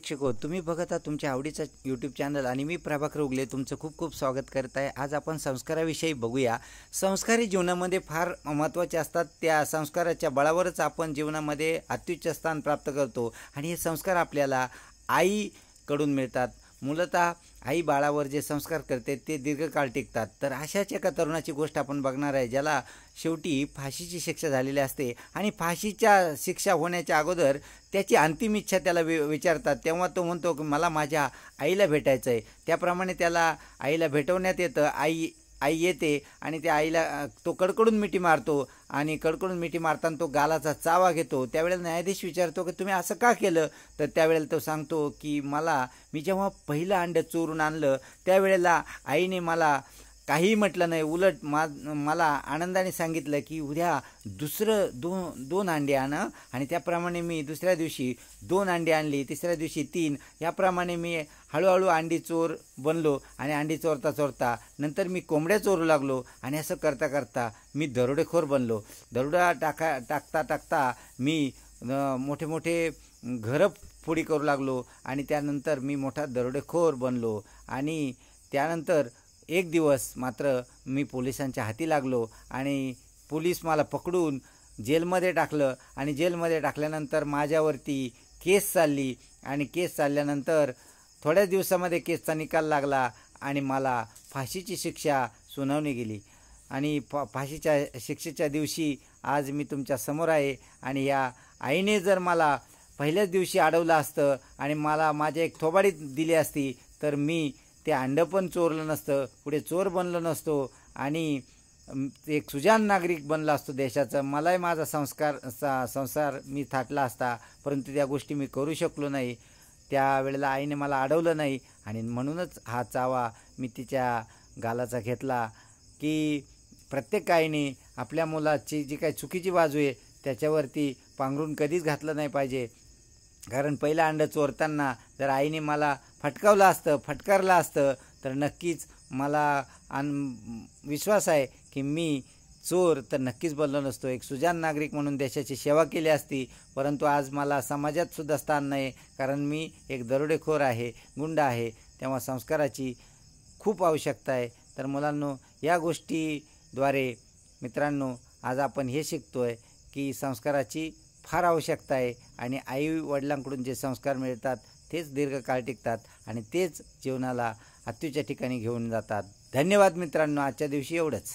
शिको तुम्ही बघत आहात तुमच्या आवडीचा यूट्यूब चॅनल आणि मी प्रभाकर उगले तुमचं खूप खूप स्वागत करत आहे। आज आपण संस्काराविषयी बघूया। संस्कारी जीवनामध्ये फार महत्त्वाचे असतात। त्या संस्काराच्या बळावरच आपण जीवनामध्ये अत्युच्च स्थान प्राप्त करतो आणि हे संस्कार आपल्याला आईकडून मिळतात। मूलतः आई बाळावर जे संस्कार करते ते दीर्घकाळ टिकतात। तर अशाच एका तरुणाची गोष्ट आपण बघणार आहे, ज्याला शेवटी फाशीची शिक्षा झालेली असते आणि फाशीच्या शिक्षा होण्याच्या अगोदर त्याची अंतिम इच्छा त्याला विचारतात, तेव्हा तो म्हणतो की मला माझ्या आईला भेटायचं आहे। त्याप्रमाणे त्याला आईला भेटवण्यात येतं। आई येते आणि त्या आईला तो कडकडून मिठी मारतो आणि कडकडून मिठी मारताना तो गालाचा चावा घेतो। त्यावेळेला न्यायाधीश विचारतो की तुम्ही असं का केलं? तर त्यावेळेला तो सांगतो की मी जेव्हा पहिलं अंडं चोरून आणलं त्यावेळेला आईने मला काही म्हटलं नाही, उलट मला आनंदाने सांगितलं की उद्या दुसरं दोन अंडे आण आणि त्याप्रमाणे मी दुसऱ्या दिवशी 2 अंडे आणली, तिसऱ्या दिवशी 3। याप्रमाणे मी हळूहळू अंडी चोर बनलो आणि अंडी चोरता चोरता नंतर मी कोंबड्या चोरू लागलो आणि असं करता करता मी दरोडेखोर बनलो। दरोडा टाकता मी मोठे मोठे घरं फोडी करू लागलो आणि त्यानंतर मी मोठा दरोडेखोर बनलो आणि त्यानंतर एक दिवस मात्र मी पोलिसांच्या हाती लागलो आणि पोलीस मला पकडून जेलमध्ये टाकलं आणि जेलमध्ये टाकल्यानंतर माझ्यावरती केस चालली आणि केस चालल्यानंतर थोड्याच दिवसामध्ये केसचा निकाल लागला आणि मला फाशीची शिक्षा सुनावली गेली आणि फाशीच्या शिक्षेच्या दिवशी आज मी तुमच्या समोर आहे। आणि या आईने जर मला पहिल्याच दिवशी अडवलं असतं आणि मला माझ्या एक थोबाडी दिली असती तर मी ते अंडं पण चोरलं नसतं, पुढे चोर बनलो नसतो आणि एक सुजाण नागरिक बनला असतो देशाचा। मलाही माझा संसार मी थाटला असता, परंतु त्या गोष्टी मी करू शकलो नाही। त्यावेळेला आईने मला अडवलं नाही आणि म्हणूनच हा चावा मी तिच्या गालाचा घेतला की प्रत्येक आईने आपल्या मुलाची जी काही चुकीची बाजू आहे त्याच्यावरती पांघरून कधीच घातलं नाही पाहिजे। कारण पहिलं अंडं चोरताना जर आईने मला फटकारलं असतं तर नक्कीच मला विश्वास आहे की मी चोर तर नक्कीच बनलो नसतो, एक सुजाण नागरिक म्हणून देशाची सेवा केली असती। परंतु आज मला समाजात सुद्धा स्थान नाही, कारण मी एक दरोडेखोर आहे, गुंड आहे। तेव्हा संस्काराची खूप आवश्यकता आहे। तर मुलांनो, या गोष्टीद्वारे मित्रांनो आज आपण हे शिकतोय की संस्काराची फार आवश्यकता आहे आणि आई वडिलांकडून जे संस्कार मिळतात तेच दीर्घकाळ टिकतात आणि तेच जीवनाला अत्युच्च ठिकाणी घेऊन जातात। धन्यवाद मित्रांनो, आजच्या दिवशी एवढंच।